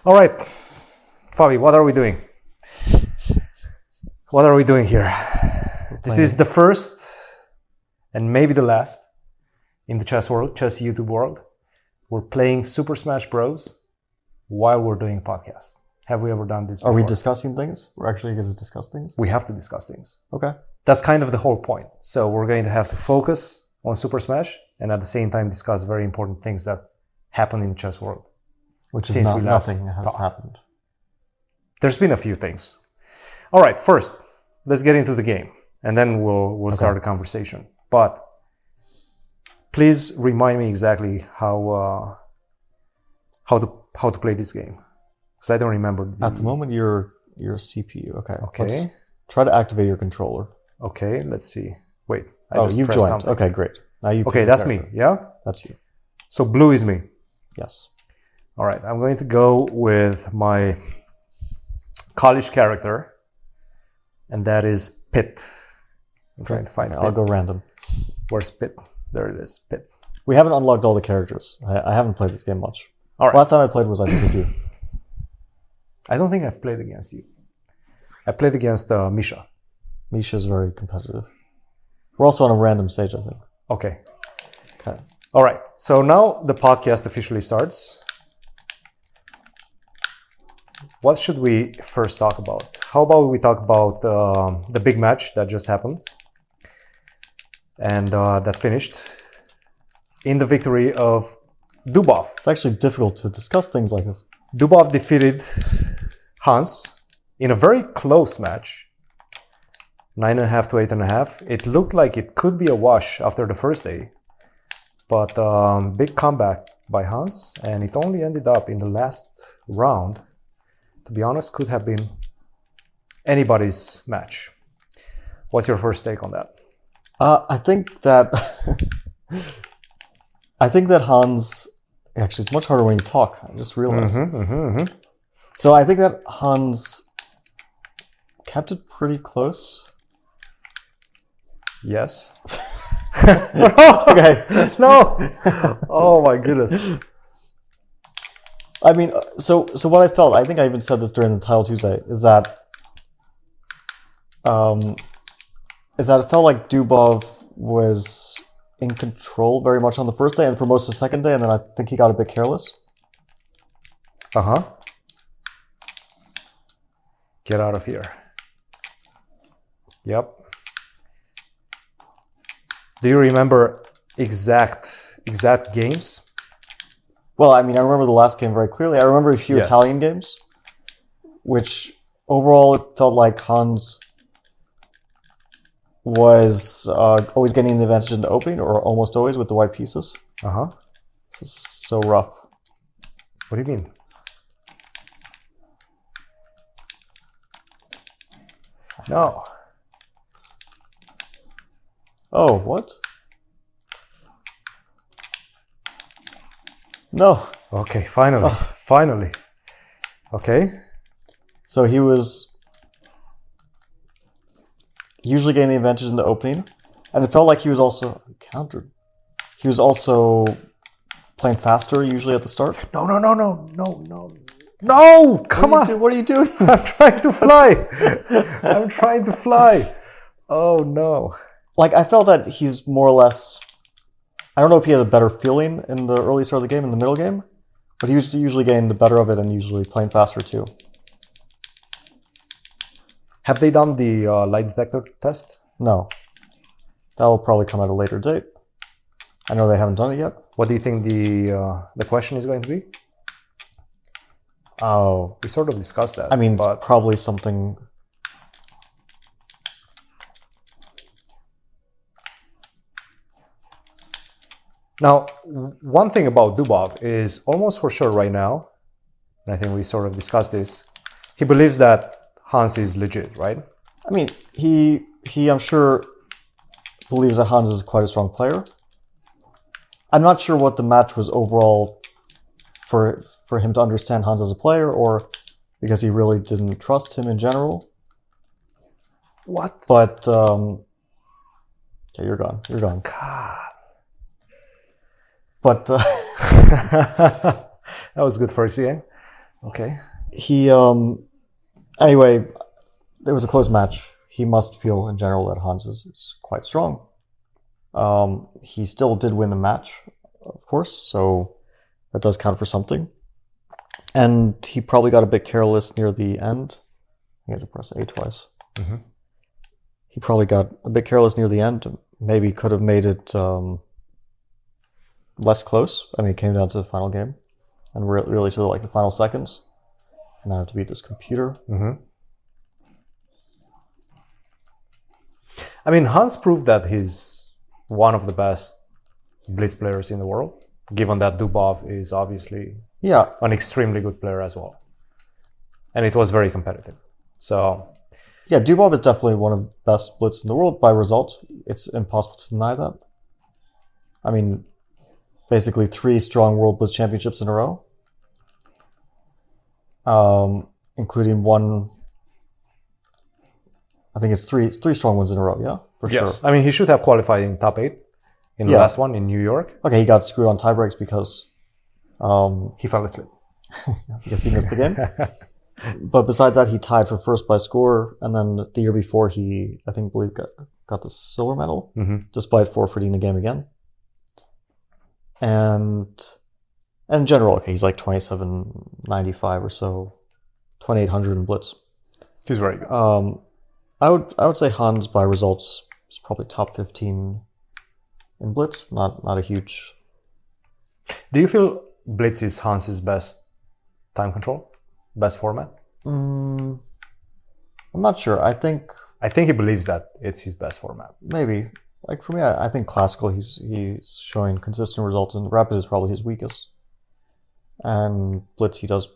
All right, Fabi, what are we doing? What are we doing here? This is the first and maybe the last in the chess world, chess YouTube world. We're playing Super Smash Bros. While we're doing a podcast. Have we ever done this before? Are we discussing things? We're actually going to discuss things? We have to discuss things. Okay. That's kind of the whole point. So we're going to have to focus on Super Smash and at the same time discuss very important things that happen in the chess world. Which is nothing has happened. There's been a few things. All right, first, let's get into the game. And then we'll start a conversation. But please remind me exactly how to play this game. Because I don't remember. At the moment, your CPU. Okay. Okay. Let's try to activate your controller. Okay, let's see. Wait. You've joined. Something. Okay, great. Now you. Okay, that's me. Yeah? That's you. So blue is me. Yes. All right, I'm going to go with my college character. And that is Pitt. I'm trying to find Pitt. I'll go random. Where's Pitt? There it is, Pitt. We haven't unlocked all the characters. I haven't played this game much. All right. Last time I played was, I think, with you. I don't think I've played against you. I played against Misha. Misha's very competitive. We're also on a random stage, I think. Okay. Okay. All right. So now the podcast officially starts. What should we first talk about? How about we talk about the big match that just happened and that finished in the victory of Dubov. It's actually difficult to discuss things like this. Dubov defeated Hans in a very close match, 9.5 to 8.5. It looked like it could be a wash after the first day, but big comeback by Hans, and it only ended up in the last round. To be honest, could have been anybody's match. What's your first take on that? I think that Hans. Actually, it's much harder when you talk. I just realized. So I think that Hans kept it pretty close. Yes. Okay. No. Oh my goodness. I mean, so what I felt, I think I even said this during the Title Tuesday, is that it felt like Dubov was in control very much on the first day and for most of the second day, and then I think he got a bit careless. Get out of here. Yep. Do you remember exact games? Well, I mean, I remember the last game very clearly. I remember a few Italian games, which overall it felt like Hans was always getting the advantage in the opening, or almost always with the white pieces. This is so rough. What do you mean? No. Oh, what? No. Okay, finally. Finally. Okay. So he was usually getting the advantage in the opening, and it felt like he was also countered. He was also playing faster usually at the start. No! Come on! What are you doing? I'm trying to fly. Oh no! Like, I felt that he's more or less. I don't know if he had a better feeling in the early start of the game, in the middle game, but he was usually getting the better of it and usually playing faster too. Have they done the lie detector test? No. That will probably come at a later date. I know they haven't done it yet. What do you think the question is going to be? Oh. We sort of discussed that. I mean, it's probably something... Now, one thing about Dubov is almost for sure right now, and I think we sort of discussed this, he believes that Hans is legit, right? I mean, he I'm sure believes that Hans is quite a strong player. I'm not sure what the match was overall for him to understand Hans as a player, or because he really didn't trust him in general. What? But okay, you're gone. God. But that was good first game. Okay. He anyway, it was a close match. He must feel in general that Hans is quite strong. He still did win the match, of course, so that does count for something. And he probably got a bit careless near the end. I had to press A twice. Mm-hmm. He probably got a bit careless near the end. Maybe could have made it less close. I mean, it came down to the final game and really to like the final seconds. And I have to beat this computer. Mm-hmm. I mean, Hans proved that he's one of the best Blitz players in the world, given that Dubov is obviously an extremely good player as well. And it was very competitive. So, yeah, Dubov is definitely one of the best Blitz in the world by results. It's impossible to deny that. I mean, basically 3 strong World Blitz Championships in a row, including one. I think it's three strong ones in a row. Yeah, for sure. I mean, he should have qualified in top 8 in the last one in New York. Okay, he got screwed on tie breaks because he fell asleep. I guess he missed the game. But besides that, he tied for first by score, and then the year before, he believe got the silver medal, despite forfeiting the game again. And in general, okay, he's like 2795 or so, 2800 in Blitz. He's very good. I would say Hans by results is probably top 15 in Blitz. Not a huge. Do you feel Blitz is Hans's best time control, best format? I'm not sure. I think he believes that it's his best format. Maybe. Like for me, I think classical. He's showing consistent results, and rapid is probably his weakest. And Blitz he does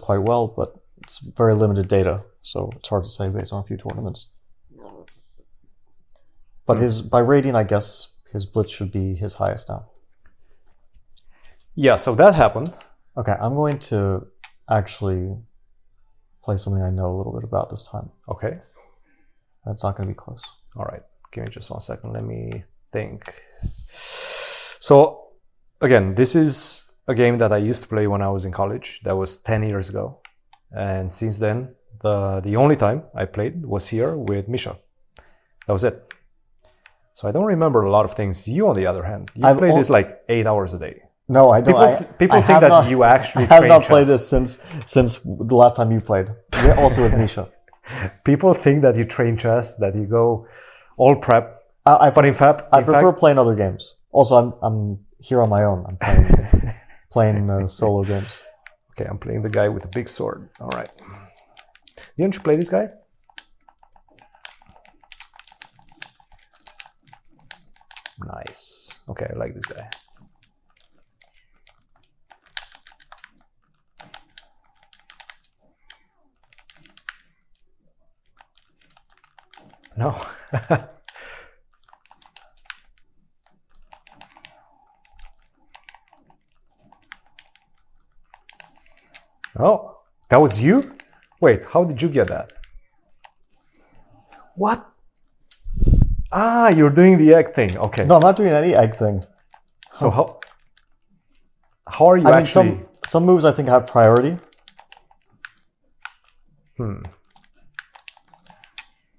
quite well, but it's very limited data, so it's hard to say based on a few tournaments. But by rating, I guess his Blitz should be his highest now. Yeah, so that happened. Okay, I'm going to actually play something I know a little bit about this time. Okay. That's not going to be close. All right. Give me just 1 second. Let me think. So, again, this is a game that I used to play when I was in college. That was 10 years ago. And since then, the only time I played was here with Misha. That was it. So I don't remember a lot of things. You, on the other hand, you play this like 8 hours a day. No, I don't. People think that you actually I have not played this since the last time you played. Yeah, also with Misha. People think that you train chess, that you go all prep. But in fact, I prefer playing other games. Also, I'm here on my own. I'm playing solo games. Okay, I'm playing the guy with the big sword. All right. Didn't you play this guy? Nice. Okay, I like this guy. No. Oh, that was you? Wait, how did you get that? What? Ah, you're doing the egg thing. Okay. No, I'm not doing any egg thing. So how are you actually? Some moves I think have priority.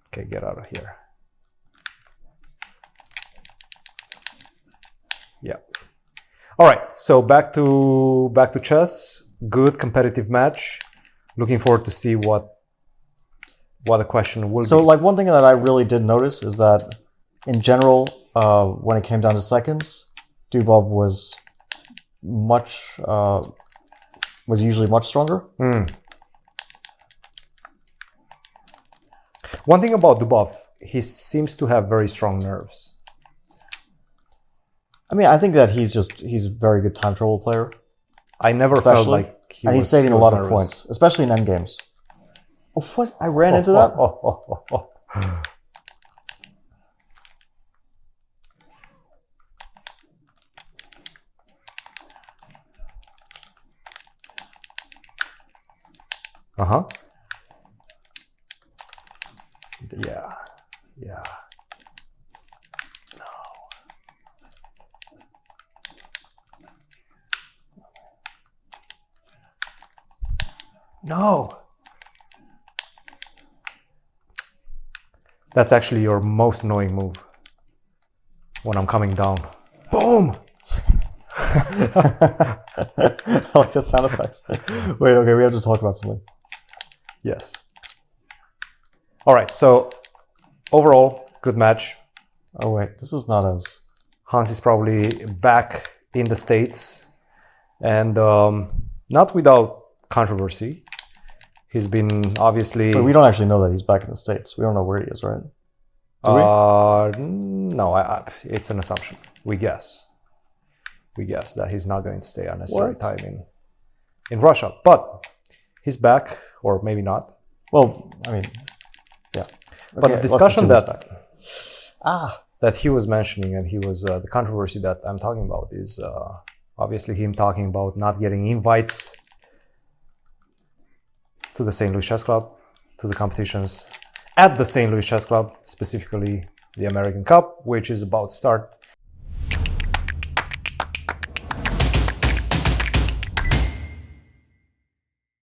Okay, get out of here. Yeah. All right. So back to chess. Good competitive match. Looking forward to see what the question will be. So, like, one thing that I really did notice is that, in general, when it came down to seconds, Dubov was usually much stronger. One thing about Dubov, he seems to have very strong nerves. I mean, I think that he's a very good time trouble player. I never felt like he's saving a lot of points, especially in endgames. Oh, what? I ran into that? Uh-huh. Yeah. No. No. That's actually your most annoying move. When I'm coming down. Boom! I like the sound effects. Wait, okay, we have to talk about something. Yes. All right, so overall, good match. Oh wait, this is not as... Hans is probably back in the States, and not without controversy. He's been obviously... But we don't actually know that he's back in the States. We don't know where he is, right? Do we? No, it's an assumption. We guess that he's not going to stay unnecessary time in Russia. But he's back, or maybe not. Well, I mean, yeah. Okay, But the discussion that he was mentioning, and he was the controversy that I'm talking about is obviously him talking about not getting invites to the St. Louis Chess Club, to the competitions at the St. Louis Chess Club, specifically the American Cup, which is about to start